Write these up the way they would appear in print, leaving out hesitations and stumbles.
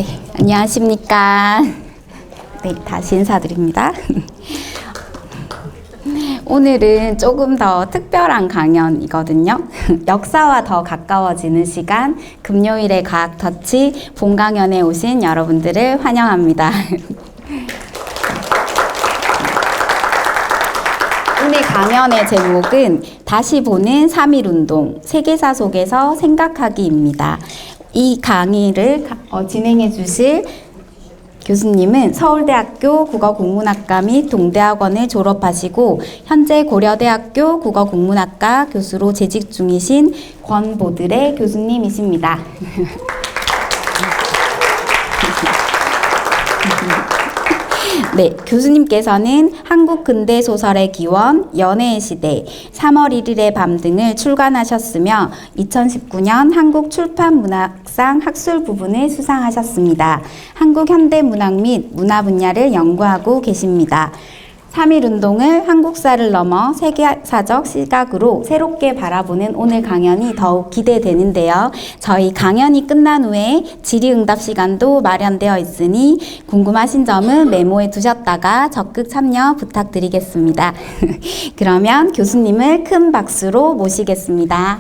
네, 안녕하십니까. 네, 다시 인사드립니다. 오늘은 조금 더 특별한 강연이거든요. 역사와 더 가까워지는 시간, 금요일의 과학 터치 본강연에 오신 여러분들을 환영합니다. 오늘 강연의 제목은 다시 보는 3.1운동, 세계사 속에서 생각하기입니다. 이 강의를 진행해 주실 교수님은 서울대학교 국어국문학과 및 동대학원을 졸업하시고 현재 고려대학교 국어국문학과 교수로 재직 중이신 권보드레 교수님이십니다. 네, 교수님께서는 한국 근대 소설의 기원, 연애의 시대, 3월 1일의 밤 등을 출간하셨으며 2019년 한국 출판문학상 학술 부분을 수상하셨습니다. 한국 현대문학 및 문화 분야를 연구하고 계십니다. 3.1운동을 한국사를 넘어 세계사적 시각으로 새롭게 바라보는 오늘 강연이 더욱 기대되는데요. 저희 강연이 끝난 후에 질의응답 시간도 마련되어 있으니 궁금하신 점은 메모해 두셨다가 적극 참여 부탁드리겠습니다. 그러면 교수님을 큰 박수로 모시겠습니다.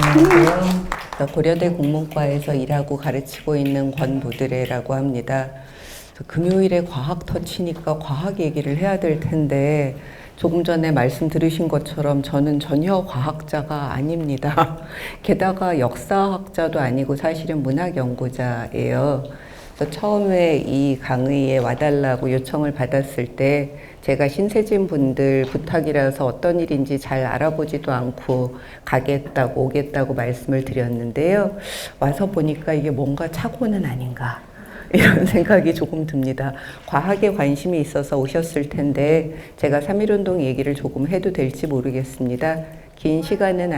안녕하세요. 고려대 국문과에서 일하고 가르치고 있는 권보드레라고 합니다. 금요일에 과학 터치니까 과학 얘기를 해야 될 텐데 조금 전에 말씀 들으신 것처럼 저는 전혀 과학자가 아닙니다. 게다가 역사학자도 아니고 사실은 문학연구자예요. 그래서 처음에 이 강의에 와달라고 요청을 받았을 때 제가 신세진 분들 부탁이라서 어떤 일인지 잘 알아보지도 않고 가겠다고 오겠다고 말씀을 드렸는데요. 와서 보니까 이게 뭔가 착오는 아닌가 이런 생각이 조금 듭니다. 과학에 관심이 있어서 오셨을 텐데 제가 3.1운동 얘기를 조금 해도 될지 모르겠습니다. 긴 시간은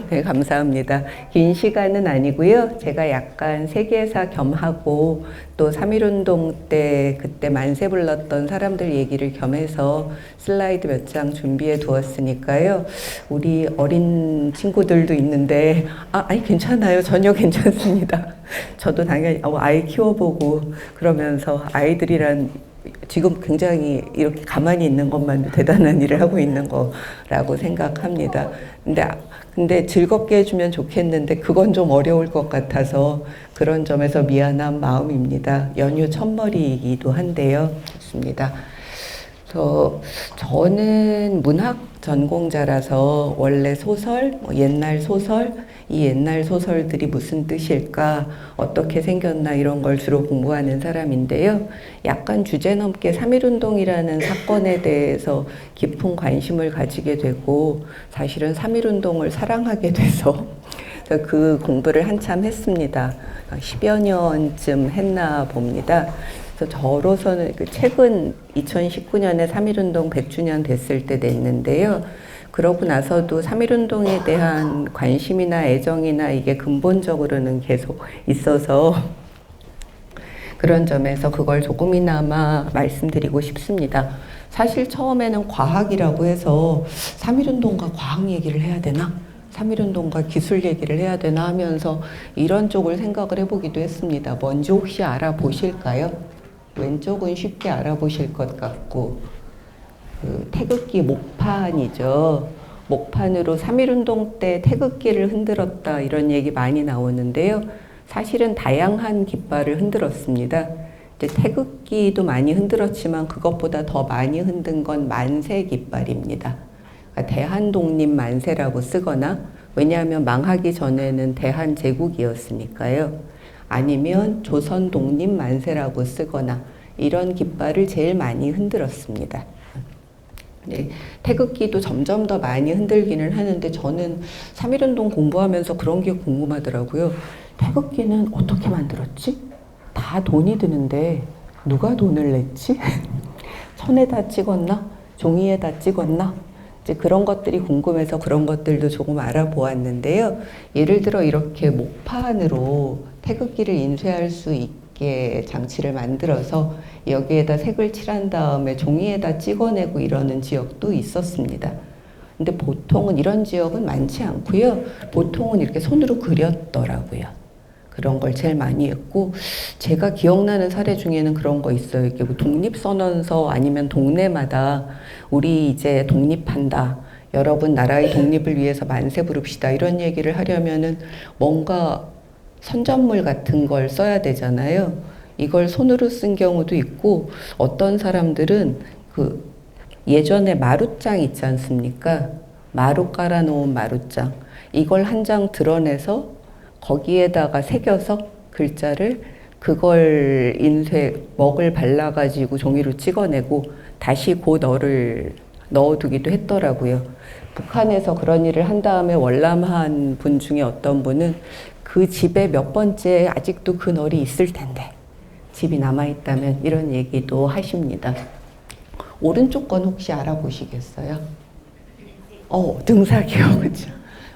네, 감사합니다. 긴 시간은 아니고요. 제가 약간 세계사 겸하고 또 3.1운동 때 그때 만세 불렀던 사람들 얘기를 겸해서 슬라이드 몇 장 준비해 두었으니까요. 우리 어린 친구들도 있는데 아니 괜찮아요. 전혀 괜찮습니다. 저도 당연히 아이 키워보고 그러면서 아이들이란 지금 굉장히 이렇게 가만히 있는 것만도 대단한 일을 하고 있는 거라고 생각합니다. 근데 즐겁게 해주면 좋겠는데 그건 좀 어려울 것 같아서 그런 점에서 미안한 마음입니다. 연휴 첫머리이기도 한데요. 좋습니다. 저는 문학 전공자라서 원래 소설, 옛날 소설, 이 옛날 소설들이 무슨 뜻일까, 어떻게 생겼나 이런 걸 주로 공부하는 사람인데요. 약간 주제넘게 3.1운동이라는 사건에 대해서 깊은 관심을 가지게 되고 사실은 3.1운동을 사랑하게 돼서 그 공부를 한참 했습니다. 10여 년쯤 했나 봅니다. 그래서 저로서는 최근 2019년에 3.1운동 100주년 됐을 때 냈는데요. 그러고 나서도 3.1운동에 대한 관심이나 애정이나 이게 근본적으로는 계속 있어서 그런 점에서 그걸 조금이나마 말씀드리고 싶습니다. 사실 처음에는 과학이라고 해서 3.1운동과 과학 얘기를 해야 되나? 3.1운동과 기술 얘기를 해야 되나 하면서 이런 쪽을 생각을 해보기도 했습니다. 뭔지 혹시 알아보실까요? 왼쪽은 쉽게 알아보실 것 같고 태극기 목판이죠. 목판으로 3.1운동 때 태극기를 흔들었다 이런 얘기 많이 나오는데요. 사실은 다양한 깃발을 흔들었습니다. 이제 태극기도 많이 흔들었지만 그것보다 더 많이 흔든 건 만세 깃발입니다. 그러니까 대한독립 만세라고 쓰거나 왜냐하면 망하기 전에는 대한제국이었으니까요. 아니면 조선 독립 만세라고 쓰거나 이런 깃발을 제일 많이 흔들었습니다. 네, 태극기도 점점 더 많이 흔들기는 하는데 저는 3.1운동 공부하면서 그런 게 궁금하더라고요. 태극기는 어떻게 만들었지? 다 돈이 드는데 누가 돈을 냈지? 천에다 찍었나? 종이에다 찍었나? 이제 그런 것들이 궁금해서 그런 것들도 조금 알아보았는데요. 예를 들어 이렇게 목판으로 태극기를 인쇄할 수 있게 장치를 만들어서 여기에다 색을 칠한 다음에 종이에다 찍어내고 이러는 지역도 있었습니다. 근데 보통은 이런 지역은 많지 않고요. 보통은 이렇게 손으로 그렸더라고요. 그런 걸 제일 많이 했고, 제가 기억나는 사례 중에는 그런 거 있어요. 이렇게 뭐 독립선언서 아니면 동네마다 우리 이제 독립한다. 여러분 나라의 독립을 위해서 만세 부릅시다. 이런 얘기를 하려면은 뭔가 선전물 같은 걸 써야 되잖아요. 이걸 손으로 쓴 경우도 있고, 어떤 사람들은 그 예전에 마루장 있지 않습니까? 마루 깔아놓은 마루장. 이걸 한 장 드러내서 거기에다가 새겨서 글자를 그걸 먹을 발라가지고 종이로 찍어내고 다시 그 너를 넣어두기도 했더라고요. 북한에서 그런 일을 한 다음에 월남한 분 중에 어떤 분은 그 집에 몇 번째 아직도 그 널이 있을 텐데 집이 남아있다면 이런 얘기도 하십니다. 오른쪽 건 혹시 알아보시겠어요? 등사기요. 그렇죠.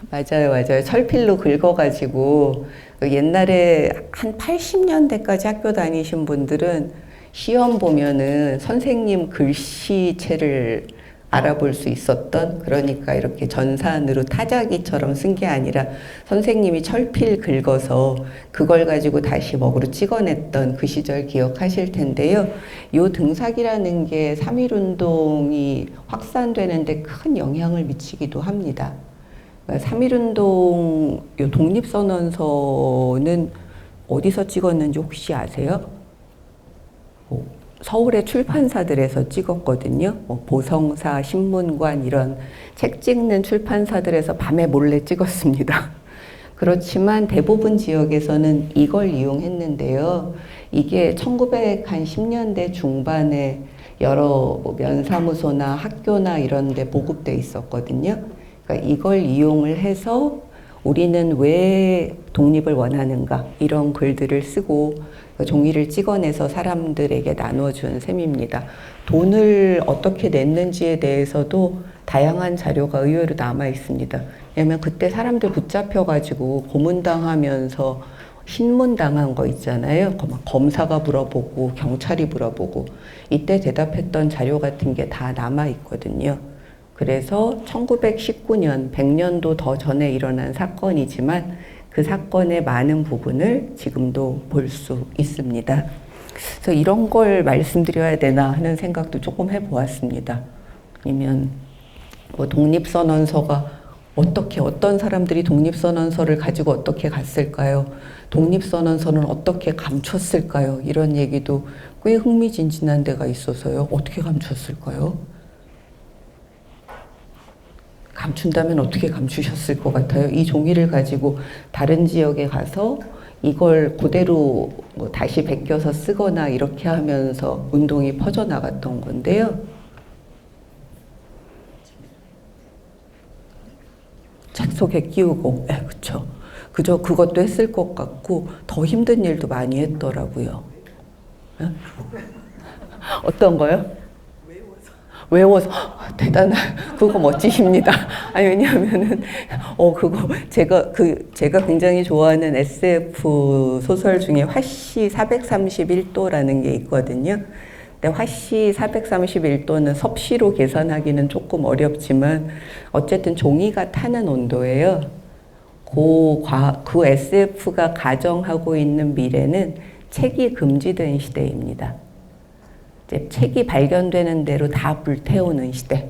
맞아요. 철필로 긁어가지고 옛날에 한 80년대까지 학교 다니신 분들은 시험 보면은 선생님 글씨체를 알아볼 수 있었던, 그러니까 이렇게 전산으로 타자기처럼 쓴 게 아니라 선생님이 철필 긁어서 그걸 가지고 다시 먹으로 찍어냈던 그 시절 기억하실 텐데요. 요 등사기라는 게 3.1운동이 확산되는데 큰 영향을 미치기도 합니다. 3.1운동 요 독립선언서는 어디서 찍었는지 혹시 아세요? 서울의 출판사들에서 찍었거든요. 보성사, 신문관 이런 책 찍는 출판사들에서 밤에 몰래 찍었습니다. 그렇지만 대부분 지역에서는 이걸 이용했는데요. 이게 1910년대 중반에 여러 면사무소나 학교나 이런 데 보급돼 있었거든요. 그러니까 이걸 이용을 해서 우리는 왜 독립을 원하는가 이런 글들을 쓰고 종이를 찍어내서 사람들에게 나눠준 셈입니다. 돈을 어떻게 냈는지에 대해서도 다양한 자료가 의외로 남아 있습니다. 왜냐면 그때 사람들 붙잡혀가지고 고문당하면서 신문당한 거 있잖아요. 검사가 물어보고 경찰이 물어보고 이때 대답했던 자료 같은 게 다 남아 있거든요. 그래서 1919년, 100년도 더 전에 일어난 사건이지만 그 사건의 많은 부분을 지금도 볼 수 있습니다. 그래서 이런 걸 말씀드려야 되나 하는 생각도 조금 해보았습니다. 아니면 뭐 독립선언서가 어떤 사람들이 독립선언서를 가지고 어떻게 갔을까요? 독립선언서는 어떻게 감췄을까요? 이런 얘기도 꽤 흥미진진한 데가 있어서요. 어떻게 감췄을까요? 감춘다면 어떻게 감추셨을 것 같아요? 이 종이를 가지고 다른 지역에 가서 이걸 그대로 뭐 다시 베껴서 쓰거나 이렇게 하면서 운동이 퍼져나갔던 건데요. 책 속에 끼우고, 그쵸. 그것도 했을 것 같고, 더 힘든 일도 많이 했더라고요. 어떤 거요? 외워서 그거 멋지십니다. 아니, 왜냐하면은, 제가 굉장히 좋아하는 SF 소설 중에 화씨 431도라는 게 있거든요. 근데 화씨 431도는 섭씨로 계산하기는 조금 어렵지만, 어쨌든 종이가 타는 온도예요. 그 SF가 가정하고 있는 미래는 책이 금지된 시대입니다. 책이 발견되는 대로 다 불태우는 시대.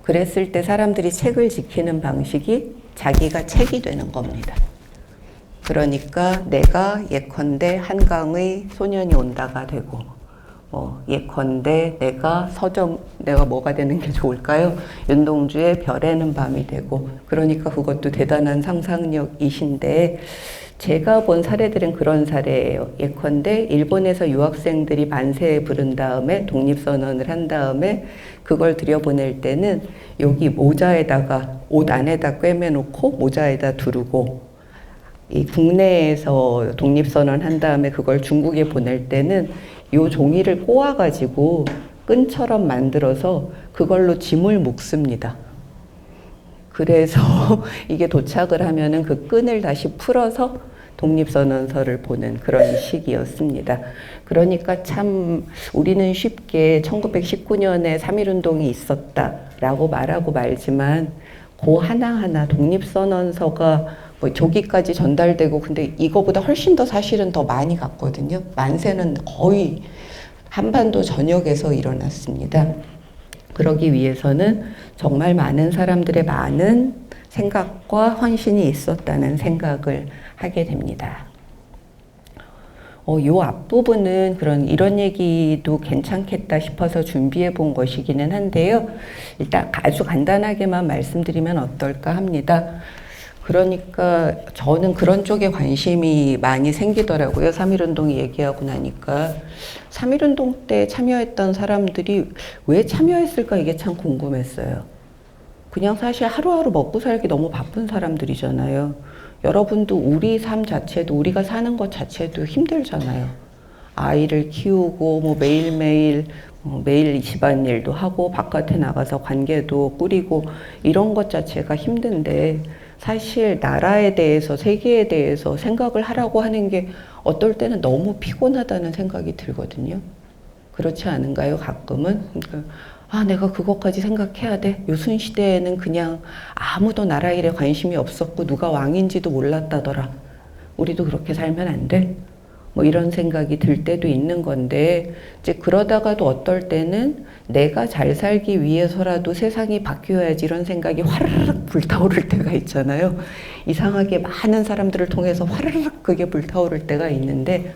그랬을 때 사람들이 책을 지키는 방식이 자기가 책이 되는 겁니다. 그러니까 내가 예컨대 한강의 소년이 온다가 되고, 예컨대 내가 뭐가 되는 게 좋을까요? 윤동주의 별에는 밤이 되고, 그러니까 그것도 대단한 상상력이신데, 제가 본 사례들은 그런 사례예요. 예컨대 일본에서 유학생들이 만세 부른 다음에 독립선언을 한 다음에 그걸 들여보낼 때는 여기 모자에다가 옷 안에다 꿰매놓고 모자에다 두르고, 이 국내에서 독립선언 한 다음에 그걸 중국에 보낼 때는 요 종이를 꼬아가지고 끈처럼 만들어서 그걸로 짐을 묶습니다. 그래서 이게 도착을 하면은 그 끈을 다시 풀어서 독립선언서를 보는 그런 시기였습니다. 그러니까 참 우리는 쉽게 1919년에 3.1운동이 있었다라고 말하고 말지만 그 하나하나 독립선언서가 뭐 조기까지 전달되고 근데 이거보다 훨씬 더 사실은 더 많이 갔거든요. 만세는 거의 한반도 전역에서 일어났습니다. 그러기 위해서는 정말 많은 사람들의 많은 생각과 헌신이 있었다는 생각을 하게 됩니다. 요 앞부분은 이런 얘기도 괜찮겠다 싶어서 준비해 본 것이기는 한데요. 일단 아주 간단하게만 말씀드리면 어떨까 합니다. 그러니까 저는 그런 쪽에 관심이 많이 생기더라고요. 3.1운동 얘기하고 나니까. 3.1운동 때 참여했던 사람들이 왜 참여했을까 이게 참 궁금했어요. 그냥 사실 하루하루 먹고 살기 너무 바쁜 사람들이잖아요. 여러분도 우리 삶 자체도 우리가 사는 것 자체도 힘들잖아요. 아이를 키우고 뭐 매일매일 매일 집안일도 하고 바깥에 나가서 관계도 꾸리고 이런 것 자체가 힘든데 사실 나라에 대해서 세계에 대해서 생각을 하라고 하는 게 어떨 때는 너무 피곤하다는 생각이 들거든요. 그렇지 않은가요? 가끔은? 그러니까 내가 그것까지 생각해야 돼. 요순 시대에는 그냥 아무도 나라 일에 관심이 없었고 누가 왕인지도 몰랐다더라. 우리도 그렇게 살면 안 돼? 뭐 이런 생각이 들 때도 있는 건데 이제 그러다가도 어떨 때는 내가 잘 살기 위해서라도 세상이 바뀌어야지 이런 생각이 화르륵 불타오를 때가 있잖아요. 이상하게 많은 사람들을 통해서 화르륵 그게 불타오를 때가 있는데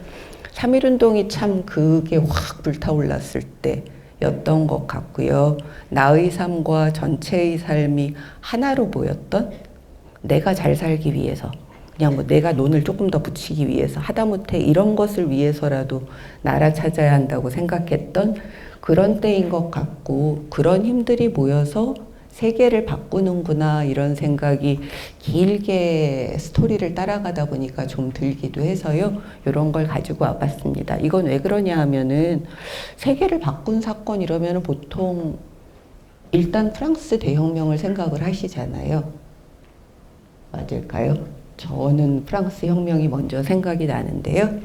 3.1운동이 참 그게 확 불타올랐을 때였던 것 같고요. 나의 삶과 전체의 삶이 하나로 보였던 내가 잘 살기 위해서 그냥 뭐 내가 논을 조금 더 붙이기 위해서 하다못해 이런 것을 위해서라도 나라 찾아야 한다고 생각했던 그런 때인 것 같고 그런 힘들이 모여서 세계를 바꾸는구나 이런 생각이 길게 스토리를 따라가다 보니까 좀 들기도 해서요. 이런 걸 가지고 와봤습니다. 이건 왜 그러냐 하면은 세계를 바꾼 사건 이러면 보통 일단 프랑스 대혁명을 생각을 하시잖아요. 맞을까요? 저는 프랑스 혁명이 먼저 생각이 나는데요.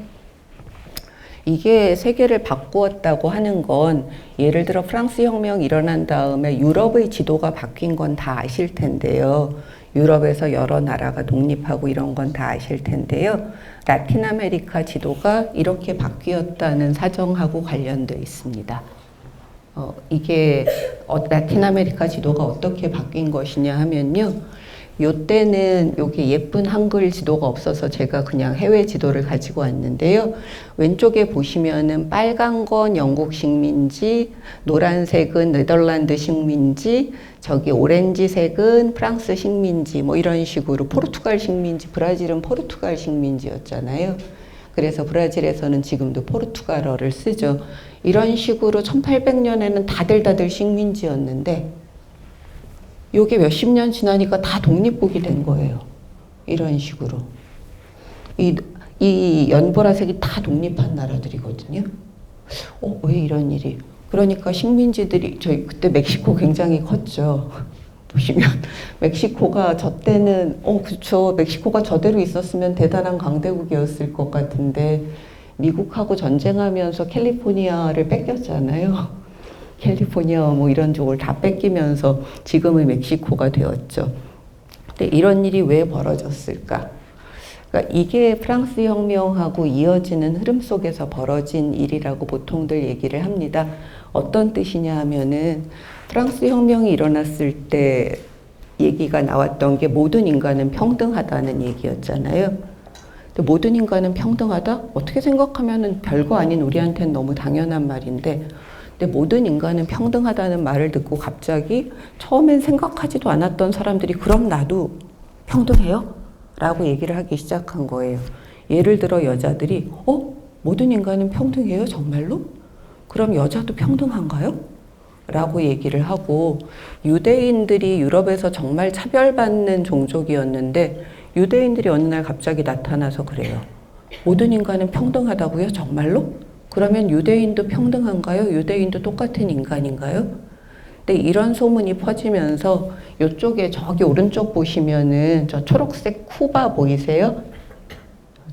이게 세계를 바꾸었다고 하는 건 예를 들어 프랑스 혁명이 일어난 다음에 유럽의 지도가 바뀐 건 다 아실 텐데요. 유럽에서 여러 나라가 독립하고 이런 건 다 아실 텐데요. 라틴 아메리카 지도가 이렇게 바뀌었다는 사정하고 관련되어 있습니다. 이게 라틴 아메리카 지도가 어떻게 바뀐 것이냐 하면요. 요때는 여기 예쁜 한글 지도가 없어서 제가 그냥 해외 지도를 가지고 왔는데요. 왼쪽에 보시면은 빨간 건 영국 식민지, 노란색은 네덜란드 식민지, 저기 오렌지색은 프랑스 식민지, 뭐 이런 식으로 포르투갈 식민지, 브라질은 포르투갈 식민지였잖아요. 그래서 브라질에서는 지금도 포르투갈어를 쓰죠. 이런 식으로 1800년에는 다들 식민지였는데 요게 몇십 년 지나니까 다 독립국이 된 거예요. 이런 식으로. 이 연보라색이 다 독립한 나라들이거든요. 왜 이런 일이? 그러니까 식민지들이, 저희 그때 멕시코 굉장히 컸죠. 보시면, 멕시코가 저 때는, 그쵸. 멕시코가 저대로 있었으면 대단한 강대국이었을 것 같은데, 미국하고 전쟁하면서 캘리포니아를 뺏겼잖아요. 캘리포니아 뭐 이런 쪽을 다 뺏기면서 지금의 멕시코가 되었죠. 근데 이런 일이 왜 벌어졌을까? 그러니까 이게 프랑스 혁명하고 이어지는 흐름 속에서 벌어진 일이라고 보통들 얘기를 합니다. 어떤 뜻이냐 하면은 프랑스 혁명이 일어났을 때 얘기가 나왔던 게 모든 인간은 평등하다는 얘기였잖아요. 근데 모든 인간은 평등하다? 어떻게 생각하면은 별거 아닌 우리한테는 너무 당연한 말인데 근데 모든 인간은 평등하다는 말을 듣고 갑자기 처음엔 생각하지도 않았던 사람들이 그럼 나도 평등해요? 라고 얘기를 하기 시작한 거예요. 예를 들어 여자들이 모든 인간은 평등해요? 정말로? 그럼 여자도 평등한가요? 라고 얘기를 하고 유대인들이 유럽에서 정말 차별받는 종족이었는데 유대인들이 어느 날 갑자기 나타나서 그래요. 모든 인간은 평등하다고요? 정말로? 그러면 유대인도 평등한가요? 유대인도 똑같은 인간인가요? 근데 이런 소문이 퍼지면서 이쪽에 저기 오른쪽 보시면은 저 초록색 쿠바 보이세요?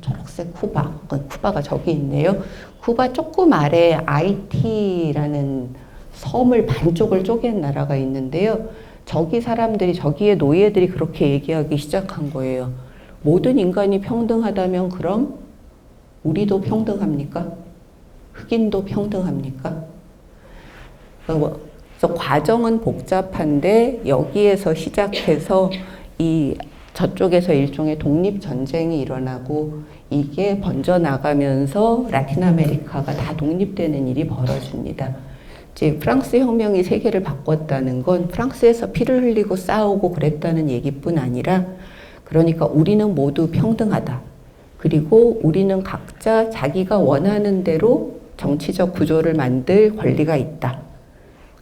초록색 쿠바. 쿠바가 저기 있네요. 쿠바 조금 아래 아이티라는 섬을 반쪽을 쪼갠 나라가 있는데요. 저기 사람들이, 저기의 노예들이 그렇게 얘기하기 시작한 거예요. 모든 인간이 평등하다면 그럼 우리도 평등합니까? 흑인도 평등합니까? 그래서 과정은 복잡한데 여기에서 시작해서 이 저쪽에서 일종의 독립전쟁이 일어나고 이게 번져나가면서 라틴 아메리카가 다 독립되는 일이 벌어집니다. 이제 프랑스 혁명이 세계를 바꿨다는 건 프랑스에서 피를 흘리고 싸우고 그랬다는 얘기뿐 아니라 그러니까 우리는 모두 평등하다. 그리고 우리는 각자 자기가 원하는 대로 정치적 구조를 만들 권리가 있다.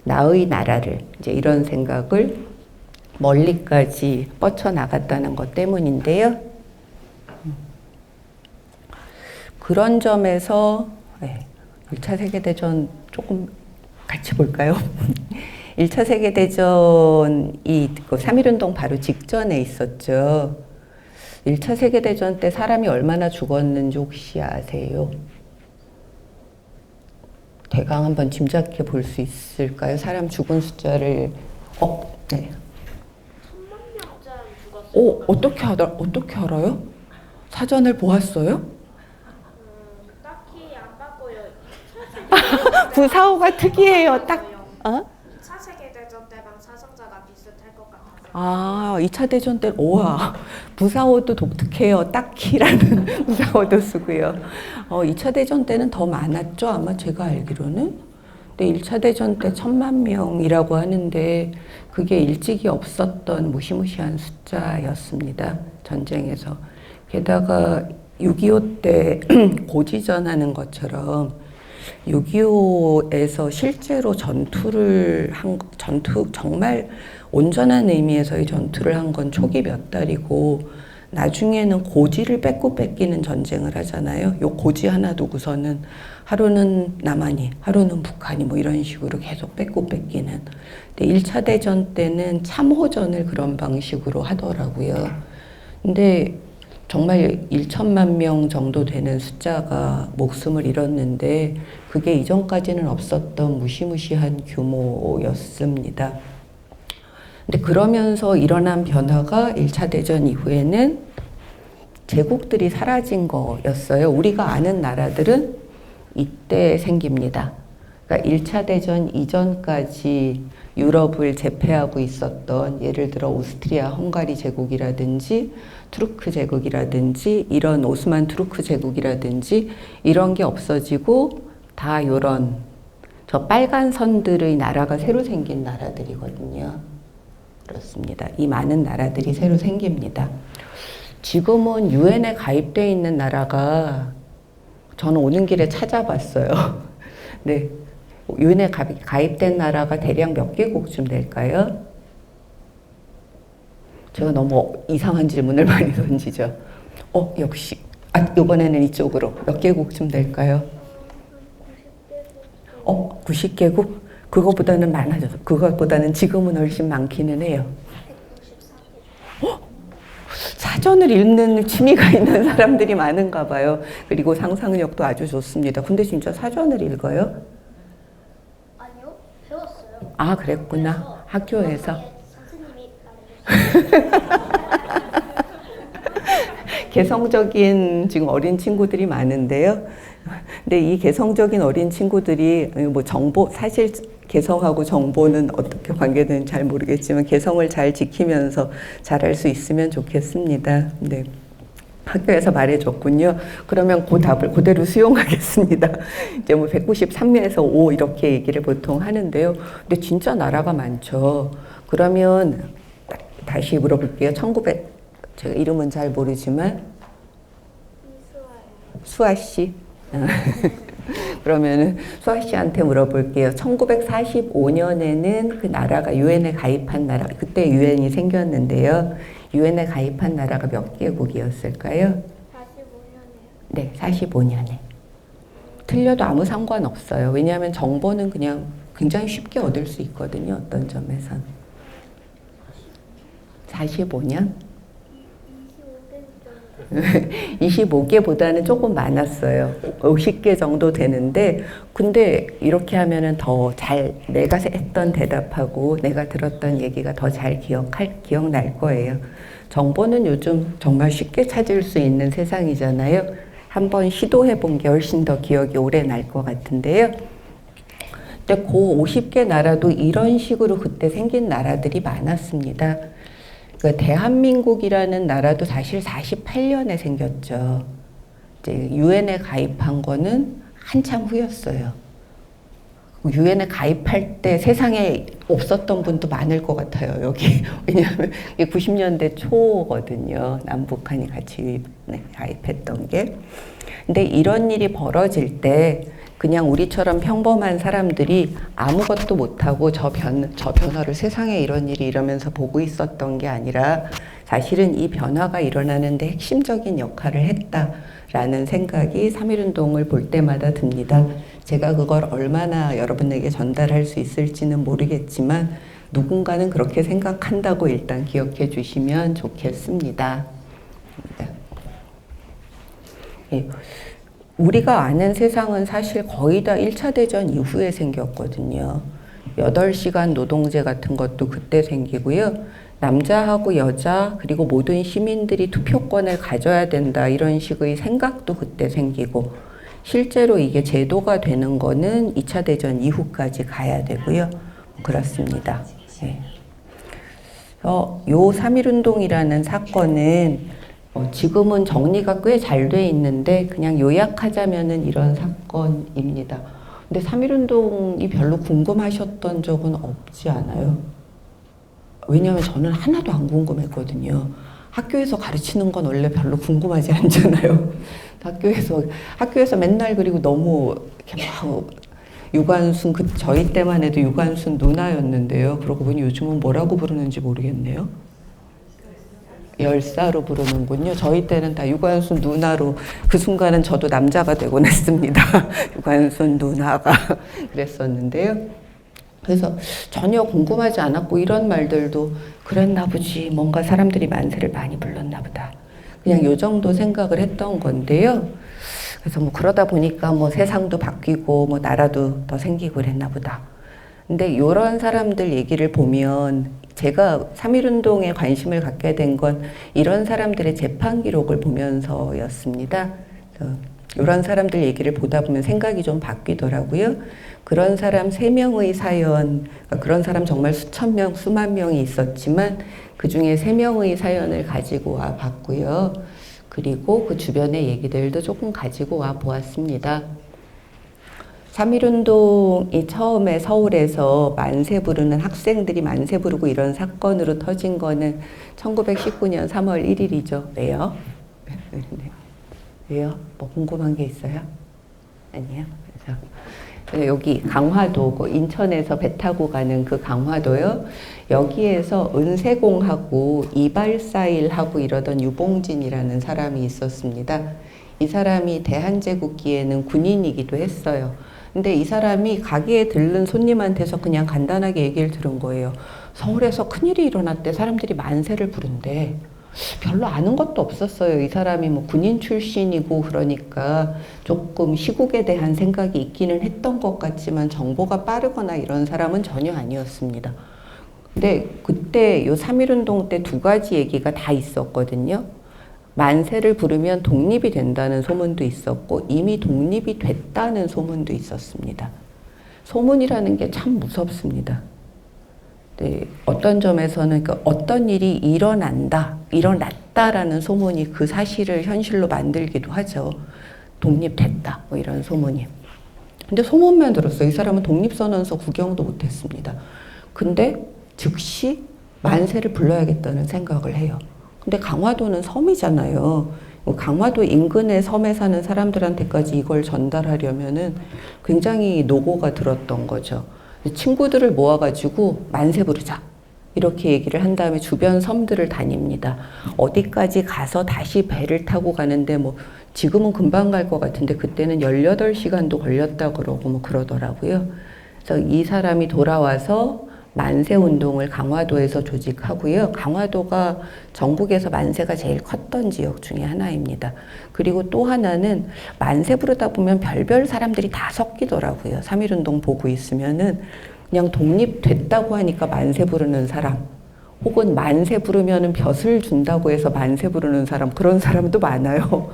나의 나라를, 이제 이런 생각을 멀리까지 뻗쳐나갔다는 것 때문인데요. 그런 점에서 1차 세계대전 조금 같이 볼까요? 1차 세계대전이 그 3.1운동 바로 직전에 있었죠. 1차 세계대전 때 사람이 얼마나 죽었는지 혹시 아세요? 대강 한번 짐작해 볼 수 있을까요? 사람 죽은 숫자를 네. 1000만 명쯤 죽었어요. 어떻게 알아요? 사전을 보았어요? 딱히 안 바꿔요. 부사어가 특이해요. 딱 2차 세계대전 때랑 사상자가 비슷할 것 같아서. 2차 대전 때, 우와, 부사어도 독특해요. 딱히라는 부사어도 쓰고요. 2차 대전 때는 더 많았죠. 아마 제가 알기로는. 근데 1차 대전 때 1000만 명이라고 하는데 그게 일찍이 없었던 무시무시한 숫자였습니다. 전쟁에서. 게다가 6.25 때 고지전하는 것처럼 6.25에서 실제로 정말 온전한 의미에서의 전투를 한 건 초기 몇 달이고 나중에는 고지를 뺏고 뺏기는 전쟁을 하잖아요. 요 고지 하나 두고서는 하루는 남한이, 하루는 북한이 뭐 이런 식으로 계속 뺏고 뺏기는. 근데 1차 대전 때는 참호전을 그런 방식으로 하더라고요. 근데 정말 1천만 명 정도 되는 숫자가 목숨을 잃었는데 그게 이전까지는 없었던 무시무시한 규모였습니다. 근데 그러면서 일어난 변화가 1차 대전 이후에는 제국들이 사라진 거였어요. 우리가 아는 나라들은 이때 생깁니다. 그러니까 1차 대전 이전까지 유럽을 제패하고 있었던 예를 들어 오스트리아 헝가리 제국이라든지 투르크 제국이라든지 이런 오스만 투르크 제국이라든지 이런 게 없어지고 다 요런 저 빨간 선들의 나라가 새로 생긴 나라들이거든요. 그렇습니다. 이 많은 나라들이 새로 생깁니다. 지금은 유엔에 가입되어 있는 나라가 저는 오는 길에 찾아봤어요. 네, 유엔에 가입된 나라가 대략 몇 개국쯤 될까요? 제가 너무 이상한 질문을 많이 던지죠. 역시. 이번에는 이쪽으로. 몇 개국쯤 될까요? 90개국? 그거보다는 많아져. 그것보다는 지금은 훨씬 많기는 해요. 사전을 읽는 취미가 있는 사람들이 많은가 봐요. 그리고 상상력도 아주 좋습니다. 근데 진짜 사전을 읽어요? 아니요, 배웠어요. 아, 그랬구나. 학교에서. 선생님이 말해주셨어요. 개성적인 지금 어린 친구들이 많은데요. 근데 이 개성적인 어린 친구들이 뭐 사실 개성하고 정보는 어떻게 관계되는지 잘 모르겠지만 개성을 잘 지키면서 잘할 수 있으면 좋겠습니다. 네. 학교에서 말해줬군요. 그러면 그 답을 그대로 수용하겠습니다. 이제 뭐 193에서 5 이렇게 얘기를 보통 하는데요. 근데 진짜 나라가 많죠. 그러면 다시 물어볼게요. 제가 이름은 잘 모르지만 수아 씨. 그러면은 수아 씨한테 물어볼게요. 1945년에는 그 나라가 유엔에 가입한 나라, 그때 유엔이 생겼는데요. 유엔에 가입한 나라가 몇 개국이었을까요? 45년에요. 네, 45년에. 틀려도 아무 상관없어요. 왜냐하면 정보는 그냥 굉장히 쉽게 얻을 수 있거든요. 어떤 점에선. 45년? 25년 정도. 25개보다는 조금 많았어요. 50개 정도 되는데, 근데 이렇게 하면은 더 잘 내가 했던 대답하고 내가 들었던 얘기가 더 잘 기억날 거예요. 정보는 요즘 정말 쉽게 찾을 수 있는 세상이잖아요. 한번 시도해 본 게 훨씬 더 기억이 오래 날 것 같은데요. 근데 그 50개 나라도 이런 식으로 그때 생긴 나라들이 많았습니다. 그 대한민국이라는 나라도 사실 48년에 생겼죠. 이제 유엔에 가입한 거는 한참 후였어요. 유엔에 가입할 때 세상에 없었던 분도 많을 것 같아요, 여기. 왜냐하면 90년대 초거든요. 남북한이 같이 가입했던 게. 근데 이런 일이 벌어질 때 그냥 우리처럼 평범한 사람들이 아무것도 못하고 저 변화를 세상에 이런 일이 이러면서 보고 있었던 게 아니라 사실은 이 변화가 일어나는데 핵심적인 역할을 했다라는 생각이 3.1운동을 볼 때마다 듭니다. 제가 그걸 얼마나 여러분에게 전달할 수 있을지는 모르겠지만 누군가는 그렇게 생각한다고 일단 기억해 주시면 좋겠습니다. 예. 우리가 아는 세상은 사실 거의 다 1차 대전 이후에 생겼거든요. 8시간 노동제 같은 것도 그때 생기고요. 남자하고 여자 그리고 모든 시민들이 투표권을 가져야 된다 이런 식의 생각도 그때 생기고 실제로 이게 제도가 되는 거는 2차 대전 이후까지 가야 되고요. 그렇습니다. 네. 요 3.1운동이라는 사건은 지금은 정리가 꽤 잘 돼 있는데 그냥 요약하자면은 이런 사건입니다. 근데 3.1운동이 별로 궁금하셨던 적은 없지 않아요? 왜냐하면 저는 하나도 안 궁금했거든요. 학교에서 가르치는 건 원래 별로 궁금하지 않잖아요. 학교에서 맨날 그리고 너무 이렇게 막 유관순 저희 때만 해도 유관순 누나였는데요. 그러고 보니 요즘은 뭐라고 부르는지 모르겠네요. 열사로 부르는군요. 저희 때는 다 유관순 누나로 그 순간은 저도 남자가 되곤 했습니다. 유관순 누나가 그랬었는데요. 그래서 전혀 궁금하지 않았고 이런 말들도 그랬나 보지 뭔가 사람들이 만세를 많이 불렀나 보다. 그냥 요 정도 생각을 했던 건데요. 그래서 뭐 그러다 보니까 뭐 세상도 바뀌고 뭐 나라도 더 생기고 그랬나 보다. 근데 이런 사람들 얘기를 보면 제가 3.1운동에 관심을 갖게 된 건 이런 사람들의 재판 기록을 보면서였습니다. 이런 사람들 얘기를 보다 보면 생각이 좀 바뀌더라고요. 그런 사람 3명의 사연, 그러니까 그런 사람 정말 수천 명, 수만 명이 있었지만 그 중에 3명의 사연을 가지고 와 봤고요. 그리고 그 주변의 얘기들도 조금 가지고 와 보았습니다. 3.1운동이 처음에 서울에서 만세 부르는 학생들이 만세 부르고 이런 사건으로 터진 거는 1919년 3월 1일이죠. 왜요? 왜요? 뭐 궁금한 게 있어요? 아니요? 그래서 여기 강화도, 인천에서 배 타고 가는 그 강화도요. 여기에서 은세공하고 이발사일하고 이러던 유봉진이라는 사람이 있었습니다. 이 사람이 대한제국기에는 군인이기도 했어요. 근데 이 사람이 가게에 들른 손님한테서 그냥 간단하게 얘기를 들은 거예요. 서울에서 큰일이 일어났대. 사람들이 만세를 부른대. 별로 아는 것도 없었어요. 이 사람이 뭐 군인 출신이고 그러니까 조금 시국에 대한 생각이 있기는 했던 것 같지만 정보가 빠르거나 이런 사람은 전혀 아니었습니다. 근데 그때 요 3.1운동 때 2가지 얘기가 다 있었거든요. 만세를 부르면 독립이 된다는 소문도 있었고 이미 독립이 됐다는 소문도 있었습니다. 소문이라는 게 참 무섭습니다. 네, 어떤 점에서는 어떤 일이 일어났다라는 소문이 그 사실을 현실로 만들기도 하죠. 독립됐다, 뭐 이런 소문이. 근데 소문만 들었어요. 이 사람은 독립선언서 구경도 못했습니다. 근데 즉시 만세를 불러야겠다는 생각을 해요. 근데 강화도는 섬이잖아요. 강화도 인근의 섬에 사는 사람들한테까지 이걸 전달하려면은 굉장히 노고가 들었던 거죠. 친구들을 모아가지고 만세 부르자. 이렇게 얘기를 한 다음에 주변 섬들을 다닙니다. 어디까지 가서 다시 배를 타고 가는데 뭐 지금은 금방 갈 것 같은데 그때는 18시간도 걸렸다 그러고 뭐 그러더라고요. 그래서 이 사람이 돌아와서 만세운동을 강화도에서 조직하고요. 강화도가 전국에서 만세가 제일 컸던 지역 중에 하나입니다. 그리고 또 하나는 만세 부르다 보면 별별 사람들이 다 섞이더라고요. 3.1운동 보고 있으면은 그냥 독립됐다고 하니까 만세 부르는 사람, 혹은 만세 부르면은 벼슬 준다고 해서 만세 부르는 사람, 그런 사람도 많아요.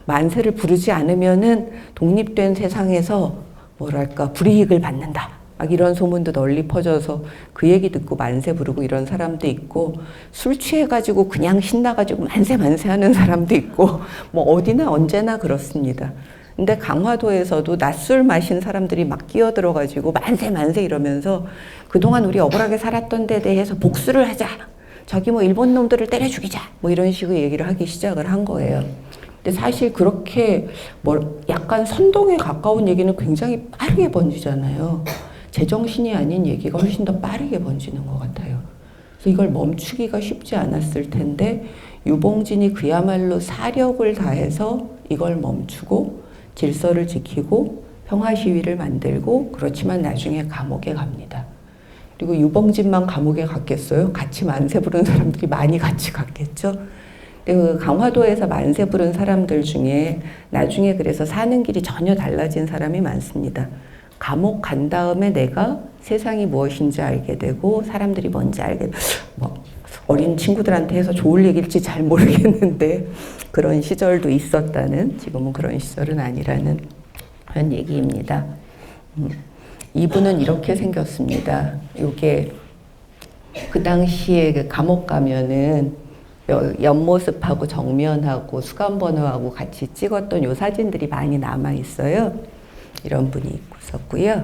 만세를 부르지 않으면은 독립된 세상에서 뭐랄까 불이익을 받는다. 막 이런 소문도 널리 퍼져서 그 얘기 듣고 만세 부르고 이런 사람도 있고, 술 취해가지고 그냥 신나가지고 만세 만세 하는 사람도 있고, 뭐 어디나 언제나 그렇습니다. 근데 강화도에서도 낮술 마신 사람들이 막 끼어들어가지고 만세 만세 이러면서 그동안 우리 억울하게 살았던 데 대해서 복수를 하자. 저기 뭐 일본 놈들을 때려 죽이자. 뭐 이런 식으로 얘기를 하기 시작을 한 거예요. 근데 사실 그렇게 뭐 약간 선동에 가까운 얘기는 굉장히 빠르게 번지잖아요. 제정신이 아닌 얘기가 훨씬 더 빠르게 번지는 것 같아요. 그래서 이걸 멈추기가 쉽지 않았을 텐데 유봉진이 그야말로 사력을 다해서 이걸 멈추고 질서를 지키고 평화 시위를 만들고, 그렇지만 나중에 감옥에 갑니다. 그리고 유봉진만 감옥에 갔겠어요? 같이 만세 부른 사람들이 많이 같이 갔겠죠? 근데 그 강화도에서 만세 부른 사람들 중에 나중에 그래서 사는 길이 전혀 달라진 사람이 많습니다. 감옥 간 다음에 내가 세상이 무엇인지 알게 되고 사람들이 뭔지 알게 되고, 뭐 어린 친구들한테 해서 좋을 얘기일지 잘 모르겠는데 그런 시절도 있었다는, 지금은 그런 시절은 아니라는 그런 얘기입니다. 이분은 이렇게 생겼습니다. 요게 그 당시에 그 감옥 가면은 옆모습하고 정면하고 수감번호하고 같이 찍었던 요 사진들이 많이 남아 있어요. 이런 분이 있었고요.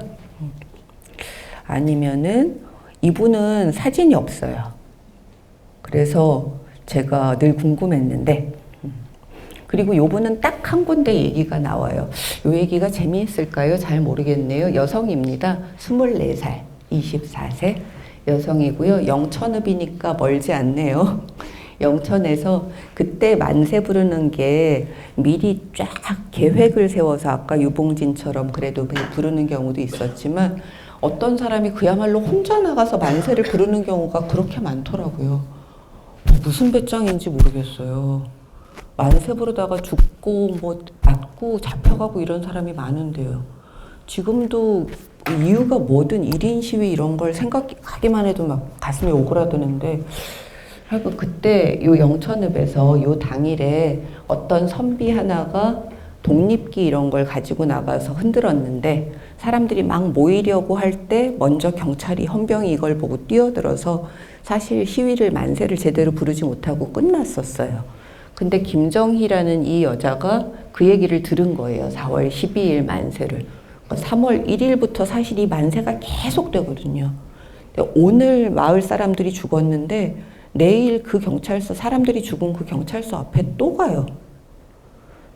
아니면은 이분은 사진이 없어요. 그래서 제가 늘 궁금했는데, 그리고 요분은 딱 한 군데 얘기가 나와요. 요 얘기가 재미있을까요? 잘 모르겠네요. 여성입니다. 24살, 24세 여성이고요. 영천읍이니까 멀지 않네요. 영천에서 그때 만세 부르는 게 미리 쫙 계획을 세워서 아까 유봉진처럼 그래도 부르는 경우도 있었지만, 어떤 사람이 그야말로 혼자 나가서 만세를 부르는 경우가 그렇게 많더라고요. 무슨 배짱인지 모르겠어요. 만세 부르다가 죽고 뭐 맞고 잡혀가고 이런 사람이 많은데요. 지금도 이유가 뭐든 1인 시위 이런 걸 생각하기만 해도 막 가슴이 오그라드는데, 하여튼 그때 요 영천읍에서 요 당일에 어떤 선비 하나가 독립기 이런 걸 가지고 나가서 흔들었는데, 사람들이 막 모이려고 할 때 먼저 경찰이 헌병이 이걸 보고 뛰어들어서 사실 시위를 만세를 제대로 부르지 못하고 끝났었어요. 근데 김정희라는 이 여자가 그 얘기를 들은 거예요. 4월 12일 만세를. 3월 1일부터 사실 이 만세가 계속 되거든요. 오늘 마을 사람들이 죽었는데 내일 그 경찰서, 사람들이 죽은 그 경찰서 앞에 또 가요.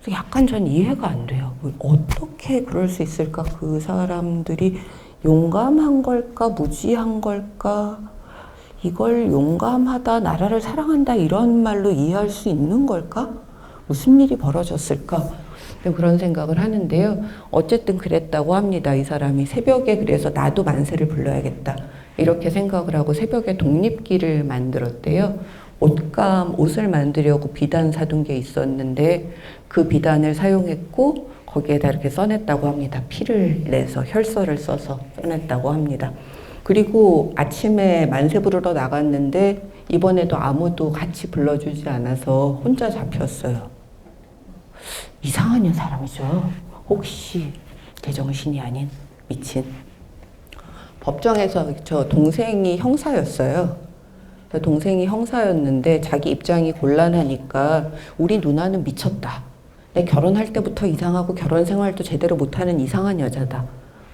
그래서 약간 전 이해가 안 돼요. 어떻게 그럴 수 있을까? 그 사람들이 용감한 걸까? 무지한 걸까? 이걸 용감하다, 나라를 사랑한다 이런 말로 이해할 수 있는 걸까? 무슨 일이 벌어졌을까? 그런 생각을 하는데요. 어쨌든 그랬다고 합니다. 이 사람이 새벽에 그래서 나도 만세를 불러야겠다 이렇게 생각을 하고 새벽에 독립기를 만들었대요. 옷을 만들려고 비단 사둔 게 있었는데 그 비단을 사용했고 거기에다 이렇게 써냈다고 합니다. 피를 내서 혈서를 써서 써냈다고 합니다. 그리고 아침에 만세 부르러 나갔는데 이번에도 아무도 같이 불러주지 않아서 혼자 잡혔어요. 이상한 사람이죠. 혹시 제정신이 아닌 미친. 법정에서 저 동생이 형사였어요. 동생이 형사였는데 자기 입장이 곤란하니까 우리 누나는 미쳤다. 내 결혼할 때부터 이상하고 결혼 생활도 제대로 못하는 이상한 여자다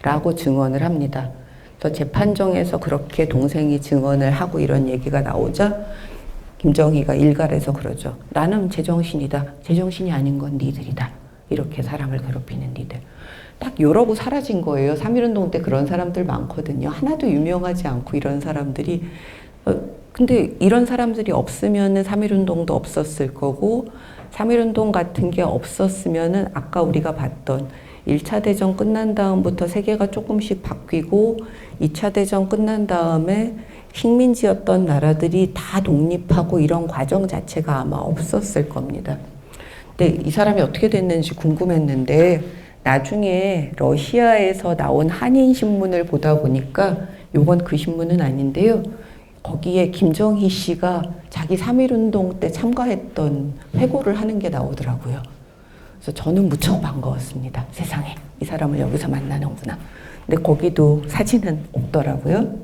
라고 증언을 합니다. 그래서 재판정에서 그렇게 동생이 증언을 하고 이런 얘기가 나오자 김정희가 일갈에서 그러죠. 나는 제정신이다. 제정신이 아닌 건 니들이다. 이렇게 사람을 괴롭히는 니들. 딱 이러고 사라진 거예요. 3.1운동 때 그런 사람들 많거든요. 하나도 유명하지 않고 이런 사람들이. 근데 이런 사람들이 없으면은 3.1운동도 없었을 거고, 3.1운동 같은 게 없었으면은 아까 우리가 봤던 1차 대전 끝난 다음부터 세계가 조금씩 바뀌고 2차 대전 끝난 다음에 식민지였던 나라들이 다 독립하고 이런 과정 자체가 아마 없었을 겁니다. 근데 이 사람이 어떻게 됐는지 궁금했는데 나중에 러시아에서 나온 한인신문을 보다 보니까 요건 그 신문은 아닌데요. 거기에 김정희 씨가 자기 3.1운동 때 참가했던 회고를 하는 게 나오더라고요. 그래서 저는 무척 반가웠습니다. 세상에 이 사람을 여기서 만나는구나. 근데 거기도 사진은 없더라고요.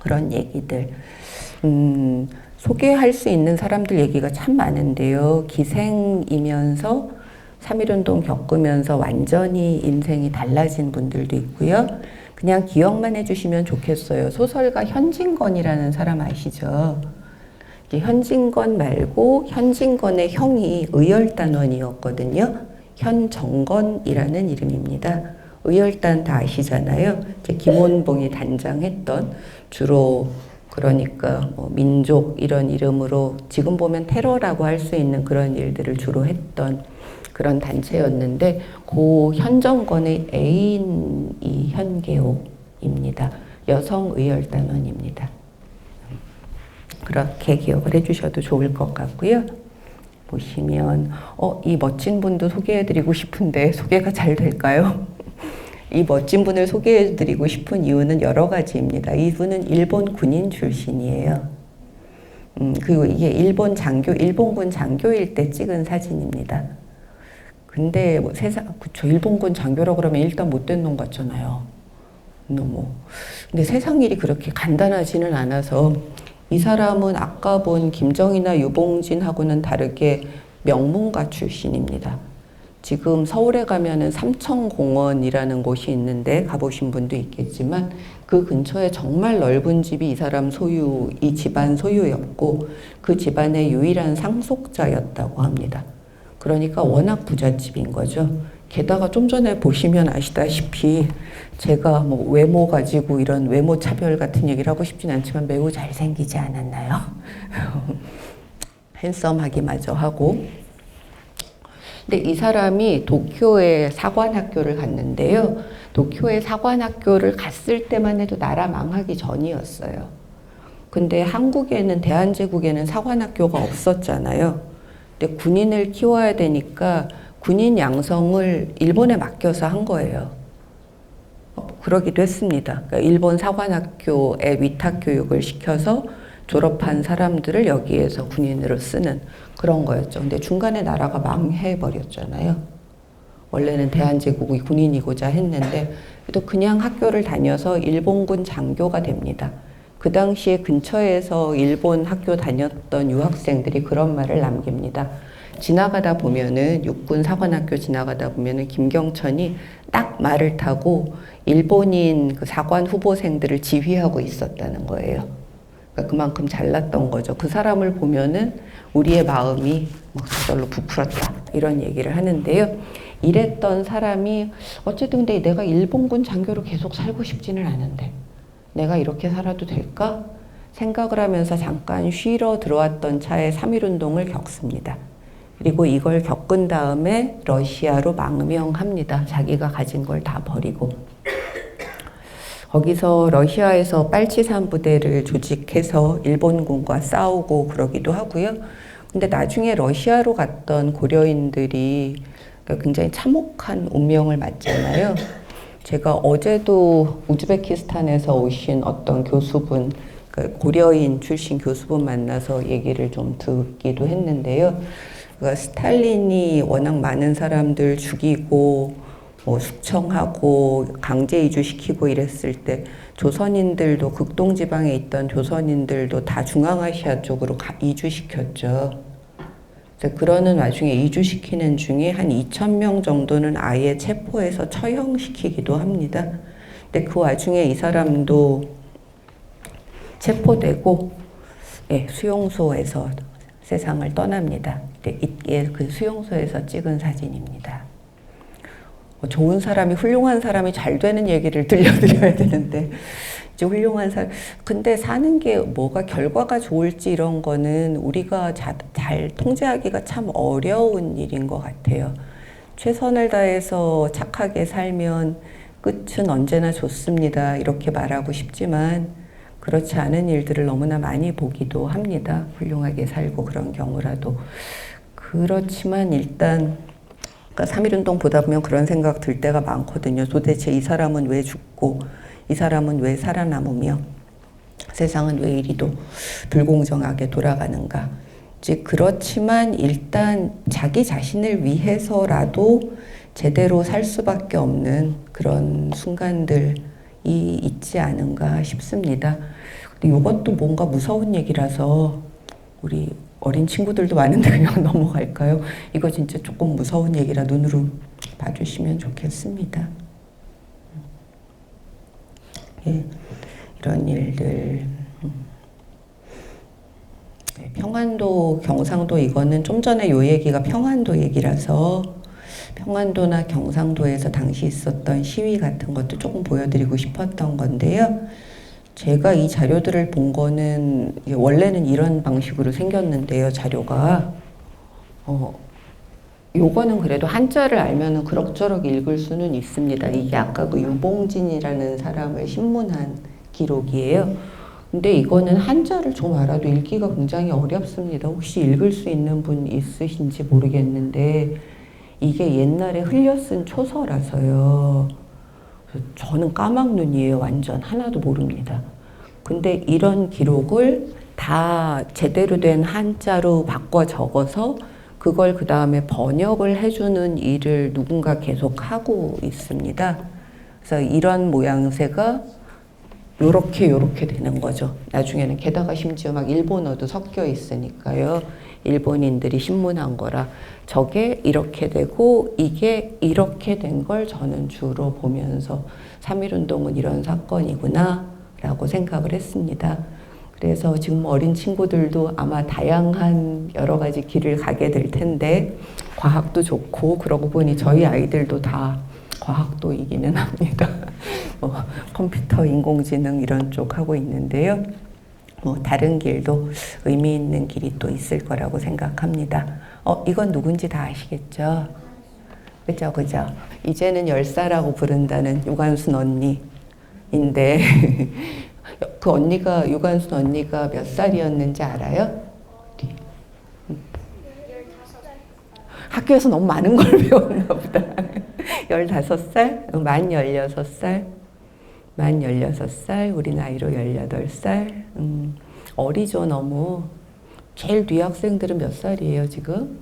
그런 얘기들. 소개할 수 있는 사람들 얘기가 참 많은데요. 기생이면서 3.1운동 겪으면서 완전히 인생이 달라진 분들도 있고요. 그냥 기억만 해주시면 좋겠어요. 소설가 현진건이라는 사람 아시죠? 현진건 말고 현진건의 형이 의열단원이었거든요. 현정건이라는 이름입니다. 의열단 다 아시잖아요. 이제 김원봉이 단장했던 주로 그러니까 뭐 민족 이런 이름으로 지금 보면 테러라고 할 수 있는 그런 일들을 주로 했던 그런 단체였는데 그 현정건의 애인이 현계호입니다. 여성 의열단원입니다. 그렇게 기억을 해주셔도 좋을 것 같고요. 보시면 이 멋진 분도 소개해드리고 싶은데 소개가 잘 될까요? 이 멋진 분을 소개해드리고 싶은 이유는 여러 가지입니다. 이분은 일본 군인 출신이에요. 그리고 이게 일본군 장교일 때 찍은 사진입니다. 근데 뭐 그쵸, 일본군 장교라고 그러면 일단 못된 놈 같잖아요. 너무. 근데 세상 일이 그렇게 간단하지는 않아서 이 사람은 아까 본 김정희나 유봉진하고는 다르게 명문가 출신입니다. 지금 서울에 가면은 삼청공원이라는 곳이 있는데 가보신 분도 있겠지만 그 근처에 정말 넓은 집이 이 사람 소유, 이 집안 소유였고 그 집안의 유일한 상속자였다고 합니다. 그러니까 워낙 부잣집인 거죠. 게다가 좀 전에 보시면 아시다시피 제가 뭐 외모 가지고 이런 외모 차별 같은 얘기를 하고 싶진 않지만 매우 잘생기지 않았나요? 핸섬하기마저 하고. 근데 이 사람이 도쿄에 사관학교를 갔는데요. 도쿄에 사관학교를 갔을 때만 해도 나라 망하기 전이었어요. 근데 한국에는 대한제국에는 사관학교가 없었잖아요. 근데 군인을 키워야 되니까 군인 양성을 일본에 맡겨서 한 거예요. 그러기도 했습니다. 그러니까 일본 사관학교에 위탁교육을 시켜서 졸업한 사람들을 여기에서 군인으로 쓰는 그런 거였죠. 근데 중간에 나라가 망해버렸잖아요. 원래는 대한제국이 군인이고자 했는데 그래도 그냥 학교를 다녀서 일본군 장교가 됩니다. 그 당시에 근처에서 일본 학교 다녔던 유학생들이 그런 말을 남깁니다. 지나가다 보면은 육군 사관학교 지나가다 보면은 김경천이 딱 말을 타고 일본인 그 사관 후보생들을 지휘하고 있었다는 거예요. 그러니까 그만큼 잘났던 거죠. 그 사람을 보면은 우리의 마음이 막 저절로 부풀었다 이런 얘기를 하는데요. 이랬던 사람이 어쨌든 근데 내가 일본군 장교로 계속 살고 싶지는 않은데 내가 이렇게 살아도 될까? 생각을 하면서 잠깐 쉬러 들어왔던 차에 3.1운동을 겪습니다. 그리고 이걸 겪은 다음에 러시아로 망명합니다. 자기가 가진 걸 다 버리고. 거기서 러시아에서 빨치산 부대를 조직해서 일본군과 싸우고 그러기도 하고요. 근데 나중에 러시아로 갔던 고려인들이 굉장히 참혹한 운명을 맞잖아요. 제가 어제도 우즈베키스탄에서 오신 어떤 교수분, 고려인 출신 교수분 만나서 얘기를 좀 듣기도 했는데요. 그러니까 스탈린이 워낙 많은 사람들 죽이고 뭐 숙청하고 강제 이주시키고 이랬을 때 조선인들도 극동지방에 있던 조선인들도 다 중앙아시아 쪽으로 이주시켰죠. 그러는 와중에 이주시키는 중에 한 2,000명 정도는 아예 체포해서 처형시키기도 합니다. 근데 그 와중에 이 사람도 체포되고 수용소에서 세상을 떠납니다. 이게 그 수용소에서 찍은 사진입니다. 좋은 사람이 훌륭한 사람이 잘 되는 얘기를 들려드려야 되는데 이제 훌륭한 사람 근데 사는 게 뭐가 결과가 좋을지 이런 거는 우리가 잘 통제하기가 참 어려운 일인 것 같아요. 최선을 다해서 착하게 살면 끝은 언제나 좋습니다. 이렇게 말하고 싶지만 그렇지 않은 일들을 너무나 많이 보기도 합니다. 훌륭하게 살고 그런 경우라도. 그렇지만 일단 그러니까 3.1운동 보다 보면 그런 생각 들 때가 많거든요. 도대체 이 사람은 왜 죽고 이 사람은 왜 살아남으며 세상은 왜 이리도 불공정하게 돌아가는가. 이제 그렇지만 일단 자기 자신을 위해서라도 제대로 살 수밖에 없는 그런 순간들이 있지 않은가 싶습니다. 근데 이것도 뭔가 무서운 얘기라서 우리 어린 친구들도 많은데 그냥 넘어갈까요? 이거 진짜 조금 무서운 얘기라 눈으로 봐주시면 좋겠습니다. 예, 이런 일들. 평안도, 경상도 이거는 좀 전에 요 얘기가 평안도 얘기라서 평안도나 경상도에서 당시 있었던 시위 같은 것도 조금 보여드리고 싶었던 건데요. 제가 이 자료들을 본 거는 원래는 이런 방식으로 생겼는데요. 자료가 요거는 그래도 한자를 알면은 그럭저럭 읽을 수는 있습니다. 이게 아까 그 유봉진이라는 사람을 신문한 기록이에요. 근데 이거는 한자를 좀 알아도 읽기가 굉장히 어렵습니다. 혹시 읽을 수 있는 분 있으신지 모르겠는데 이게 옛날에 흘려 쓴 초서라서요. 저는 까막눈이에요. 완전 하나도 모릅니다. 근데 이런 기록을 다 제대로 된 한자로 바꿔 적어서 그걸 그 다음에 번역을 해주는 일을 누군가 계속 하고 있습니다. 그래서 이런 모양새가 요렇게 되는 거죠. 나중에는 게다가 심지어 막 일본어도 섞여 있으니까요. 일본인들이 신문한 거라 저게 이렇게 되고 이게 이렇게 된 걸 저는 주로 보면서 3.1운동은 이런 사건이구나 라고 생각을 했습니다. 그래서 지금 어린 친구들도 아마 다양한 여러 가지 길을 가게 될 텐데 과학도 좋고 그러고 보니 저희 아이들도 다 과학도이기는 합니다. 컴퓨터, 인공지능 이런 쪽 하고 있는데요. 다른 길도 의미 있는 길이 또 있을 거라고 생각합니다. 이건 누군지 다 아시겠죠? 그죠? 이제는 열사라고 부른다는 유관순 언니인데 그 언니가 유관순 언니가 몇 살이었는지 알아요? 학교에서 너무 많은 걸 배웠나 보다. 15살? 만 16살? 만 16살? 우리 나이로 18살? 어리죠, 너무. 제일 뒤 학생들은 몇 살이에요, 지금?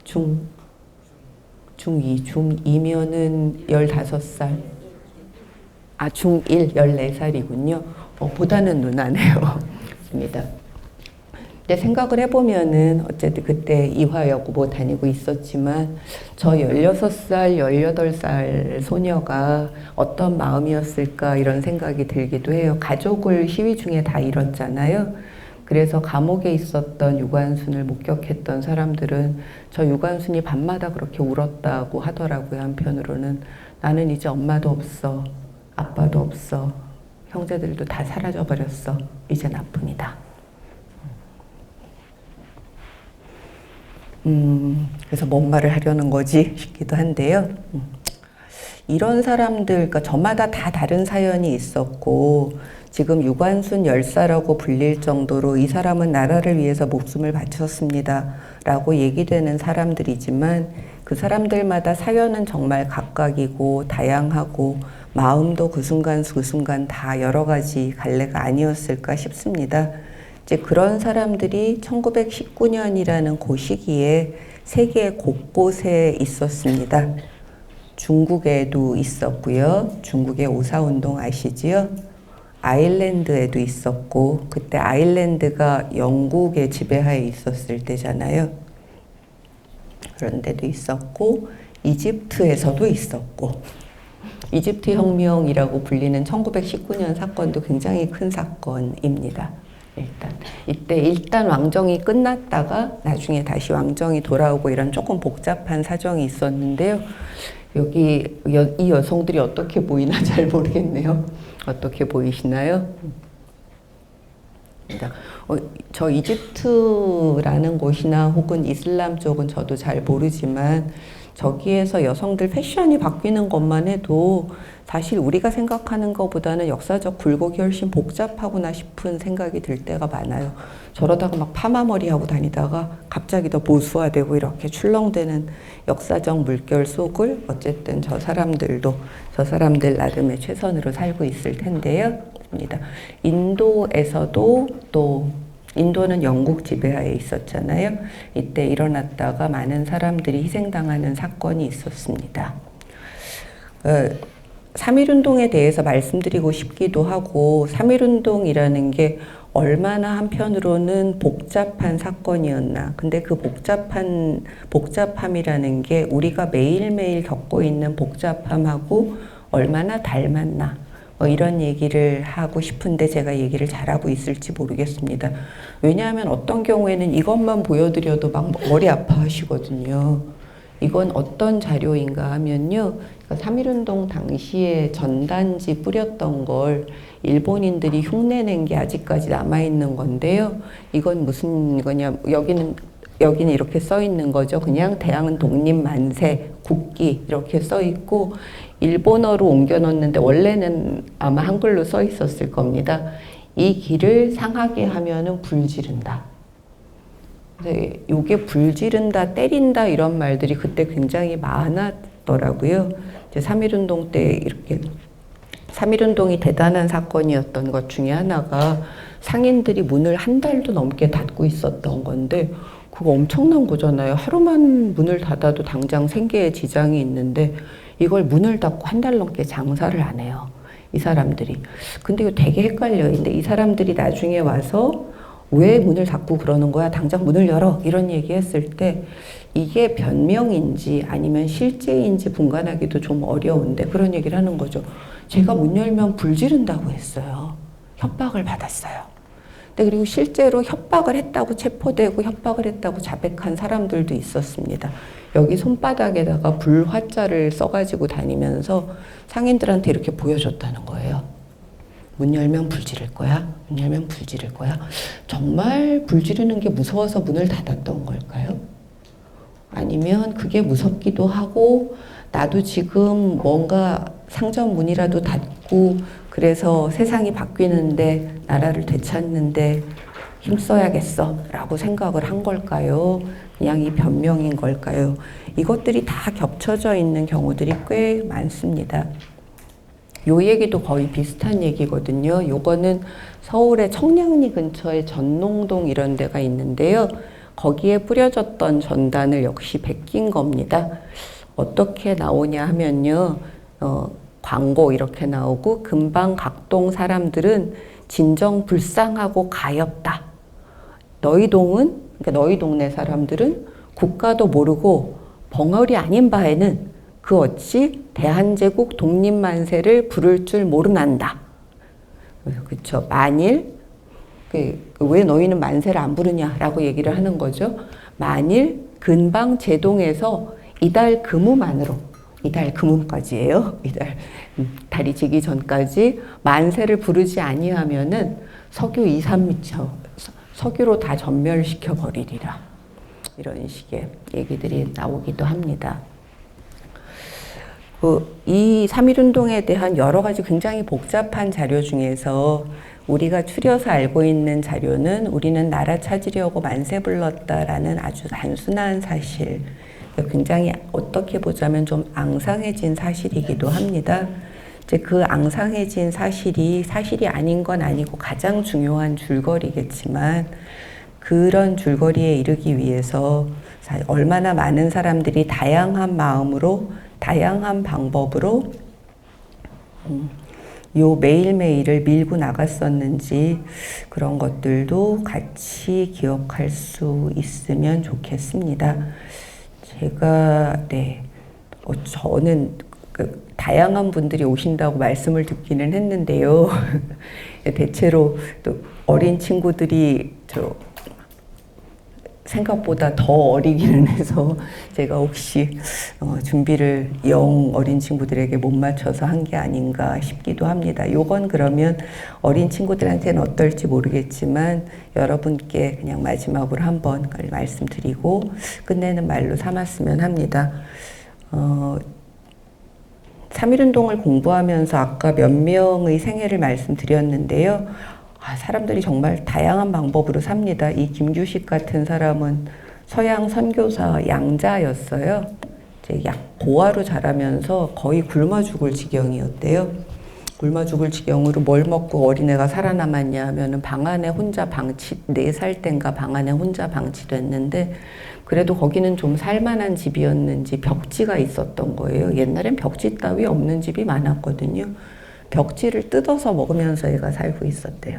중2. 중2면은 15살. 중1, 14살이군요. 보다는 누나네요. 입니다. 근데 생각을 해보면은 어쨌든 그때 이화여고 뭐 다니고 있었지만 저 16살, 18살 소녀가 어떤 마음이었을까 이런 생각이 들기도 해요. 가족을 시위 중에 다 잃었잖아요. 그래서 감옥에 있었던 유관순을 목격했던 사람들은 저 유관순이 밤마다 그렇게 울었다고 하더라고요. 한편으로는 나는 이제 엄마도 없어, 아빠도 없어, 형제들도 다 사라져버렸어. 이제 나뿐이다. 그래서 뭔 말을 하려는 거지 싶기도 한데요. 이런 사람들, 그러니까 저마다 다 다른 사연이 있었고 지금 유관순 열사라고 불릴 정도로 이 사람은 나라를 위해서 목숨을 바쳤습니다 라고 얘기되는 사람들이지만 그 사람들마다 사연은 정말 각각이고 다양하고 마음도 그 순간 다 여러 가지 갈래가 아니었을까 싶습니다. 이제 그런 사람들이 1919년이라는 그 시기에 세계 곳곳에 있었습니다. 중국에도 있었고요. 중국의 오사운동 아시지요? 아일랜드에도 있었고 그때 아일랜드가 영국의 지배하에 있었을 때잖아요. 그런 데도 있었고 이집트에서도 있었고 이집트 혁명이라고 불리는 1919년 사건도 굉장히 큰 사건입니다. 일단 왕정이 끝났다가 나중에 다시 왕정이 돌아오고 이런 조금 복잡한 사정이 있었는데요. 여기 이 여성들이 어떻게 보이나 잘 모르겠네요. 어떻게 보이시나요? 저 이집트라는 곳이나 혹은 이슬람 쪽은 저도 잘 모르지만 저기에서 여성들 패션이 바뀌는 것만 해도 사실 우리가 생각하는 것보다는 역사적 굴곡이 훨씬 복잡하구나 싶은 생각이 들 때가 많아요. 저러다가 막 파마머리하고 다니다가 갑자기 더 보수화되고 이렇게 출렁대는 역사적 물결 속을 어쨌든 저 사람들 나름의 최선으로 살고 있을 텐데요. 인도에서도 또 인도는 영국 지배하에 있었잖아요. 이때 일어났다가 많은 사람들이 희생당하는 사건이 있었습니다. 3.1운동에 대해서 말씀드리고 싶기도 하고 3.1운동이라는 게 얼마나 한편으로는 복잡한 사건이었나. 근데 그 복잡함이라는 게 우리가 매일매일 겪고 있는 복잡함하고 얼마나 닮았나. 이런 얘기를 하고 싶은데 제가 얘기를 잘하고 있을지 모르겠습니다. 왜냐하면 어떤 경우에는 이것만 보여드려도 막 머리 아파하시거든요. 이건 어떤 자료인가 하면요. 3.1운동 당시에 전단지 뿌렸던 걸 일본인들이 흉내낸 게 아직까지 남아있는 건데요. 이건 무슨 거냐, 여기는 이렇게 써 있는 거죠. 그냥 대한민국 독립 만세, 국기 이렇게 써 있고 일본어로 옮겨 넣었는데 원래는 아마 한글로 써 있었을 겁니다. 이 길을 상하게 하면은 불 지른다. 이게 불 지른다, 때린다 이런 말들이 그때 굉장히 많았더라고요. 이제 3.1운동 때 이렇게 3.1운동이 대단한 사건이었던 것 중에 하나가 상인들이 문을 한 달도 넘게 닫고 있었던 건데 그거 엄청난 거잖아요. 하루만 문을 닫아도 당장 생계에 지장이 있는데 이걸 문을 닫고 한 달 넘게 장사를 안 해요. 이 사람들이. 근데 이거 되게 헷갈려요. 근데 이 사람들이 나중에 와서 왜 문을 닫고 그러는 거야? 당장 문을 열어. 이런 얘기 했을 때 이게 변명인지 아니면 실제인지 분간하기도 좀 어려운데 그런 얘기를 하는 거죠. 제가 문 열면 불 지른다고 했어요. 협박을 받았어요. 근데 그리고 실제로 협박을 했다고 체포되고 협박을 했다고 자백한 사람들도 있었습니다. 여기 손바닥에다가 불화자를 써가지고 다니면서 상인들한테 이렇게 보여줬다는 거예요. 문 열면 불 지를 거야. 문 열면 불 지를 거야. 정말 불 지르는 게 무서워서 문을 닫았던 걸까요? 아니면 그게 무섭기도 하고 나도 지금 뭔가 상점 문이라도 닫고 그래서 세상이 바뀌는데 나라를 되찾는데 힘써야겠어 라고 생각을 한 걸까요? 그냥 이 변명인 걸까요? 이것들이 다 겹쳐져 있는 경우들이 꽤 많습니다. 요 얘기도 거의 비슷한 얘기거든요. 요거는 서울의 청량리 근처에 전농동 이런 데가 있는데요. 거기에 뿌려졌던 전단을 역시 베낀 겁니다. 어떻게 나오냐 하면요. 광고 이렇게 나오고 금방 각동 사람들은 진정 불쌍하고 가엾다. 너희 동은, 그러니까 너희 동네 사람들은 국가도 모르고 벙어리 아닌 바에는 그 어찌 대한제국 독립만세를 부를 줄 모르난다. 그렇죠. 만일 왜 너희는 만세를 안 부르냐라고 얘기를 하는 거죠. 만일 근방 제동에서 이달 금우만으로 이달 금음까지예요. 달이 지기 전까지 만세를 부르지 아니하면은 석유 2, 3미터 석유로 다 전멸시켜 버리리라. 이런 식의 얘기들이 나오기도 합니다. 이 3.1운동에 대한 여러 가지 굉장히 복잡한 자료 중에서 우리가 추려서 알고 있는 자료는 우리는 나라 찾으려고 만세 불렀다라는 아주 단순한 사실, 굉장히 어떻게 보자면 좀 앙상해진 사실이기도 합니다. 이제 그 앙상해진 사실이 아닌 건 아니고 가장 중요한 줄거리겠지만 그런 줄거리에 이르기 위해서 얼마나 많은 사람들이 다양한 마음으로 다양한 방법으로 요 매일매일을 밀고 나갔었는지 그런 것들도 같이 기억할 수 있으면 좋겠습니다. 제가 저는 다양한 분들이 오신다고 말씀을 듣기는 했는데요. 대체로 또 어린 친구들이 생각보다 더 어리기는 해서 제가 혹시 준비를 영 어린 친구들에게 못 맞춰서 한 게 아닌가 싶기도 합니다. 요건 그러면 어린 친구들한테는 어떨지 모르겠지만 여러분께 그냥 마지막으로 한번 말씀드리고 끝내는 말로 삼았으면 합니다. 3.1운동을 공부하면서 아까 몇 명의 생애를 말씀드렸는데요. 사람들이 정말 다양한 방법으로 삽니다. 이 김규식 같은 사람은 서양 선교사 양자였어요. 이제 약 고아로 자라면서 거의 굶어 죽을 지경이었대요. 굶어 죽을 지경으로 뭘 먹고 어린애가 살아남았냐 하면은 방 안에 혼자 4살 땐가 방 안에 혼자 방치됐는데 그래도 거기는 좀 살만한 집이었는지 벽지가 있었던 거예요. 옛날엔 벽지 따위 없는 집이 많았거든요. 벽지를 뜯어서 먹으면서 애가 살고 있었대요.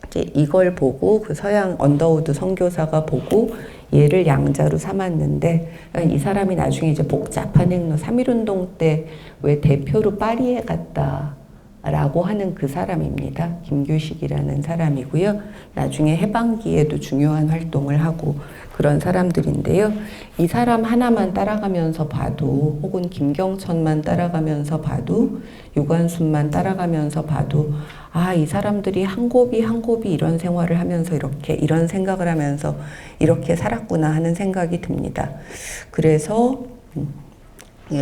이제 이걸 보고 그 서양 언더우드 선교사가 보고 얘를 양자로 삼았는데 이 사람이 나중에 이제 복잡한 행로 3.1운동 때 왜 대표로 파리에 갔다 라고 하는 그 사람입니다. 김규식이라는 사람이고요. 나중에 해방기에도 중요한 활동을 하고 그런 사람들인데요. 이 사람 하나만 따라가면서 봐도 혹은 김경천만 따라가면서 봐도 유관순만 따라가면서 봐도 이 사람들이 한 곱이 한 곱이 이런 생활을 하면서 이런 생각을 하면서 이렇게 살았구나 하는 생각이 듭니다. 그래서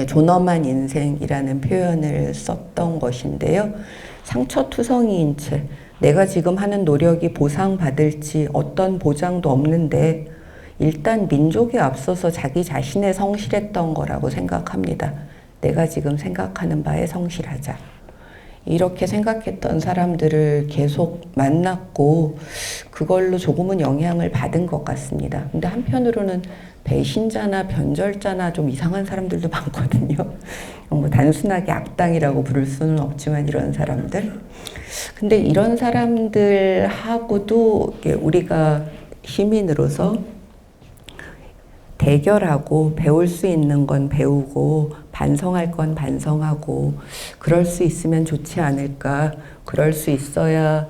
존엄한 인생이라는 표현을 썼던 것인데요. 상처투성이인 채 내가 지금 하는 노력이 보상받을지 어떤 보장도 없는데 일단 민족에 앞서서 자기 자신에 성실했던 거라고 생각합니다. 내가 지금 생각하는 바에 성실하자. 이렇게 생각했던 사람들을 계속 만났고 그걸로 조금은 영향을 받은 것 같습니다. 근데 한편으로는 배신자나 변절자나 좀 이상한 사람들도 많거든요. 뭐 단순하게 악당이라고 부를 수는 없지만 이런 사람들. 근데 이런 사람들하고도 우리가 시민으로서 대결하고 배울 수 있는 건 배우고 반성할 건 반성하고 그럴 수 있으면 좋지 않을까. 그럴 수 있어야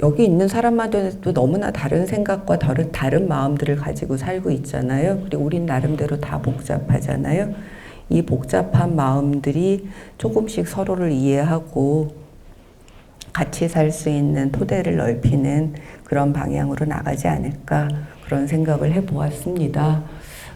여기 있는 사람마다도 너무나 다른 생각과 다른 마음들을 가지고 살고 있잖아요. 그리고 우린 나름대로 다 복잡하잖아요. 이 복잡한 마음들이 조금씩 서로를 이해하고 같이 살 수 있는 토대를 넓히는 그런 방향으로 나가지 않을까 그런 생각을 해보았습니다.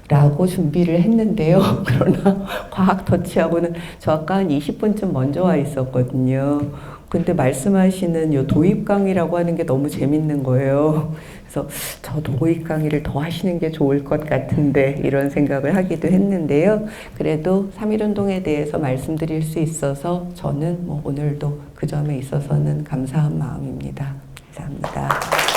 라고 준비를 했는데요. 그러나 과학 터치하고는 저 아까 한 20분쯤 먼저 와 있었거든요. 근데 말씀하시는 요 도입 강의라고 하는 게 너무 재밌는 거예요. 그래서 저 도입 강의를 더 하시는 게 좋을 것 같은데 이런 생각을 하기도 했는데요. 그래도 3.1운동에 대해서 말씀드릴 수 있어서 저는 오늘도 그 점에 있어서는 감사한 마음입니다. 감사합니다.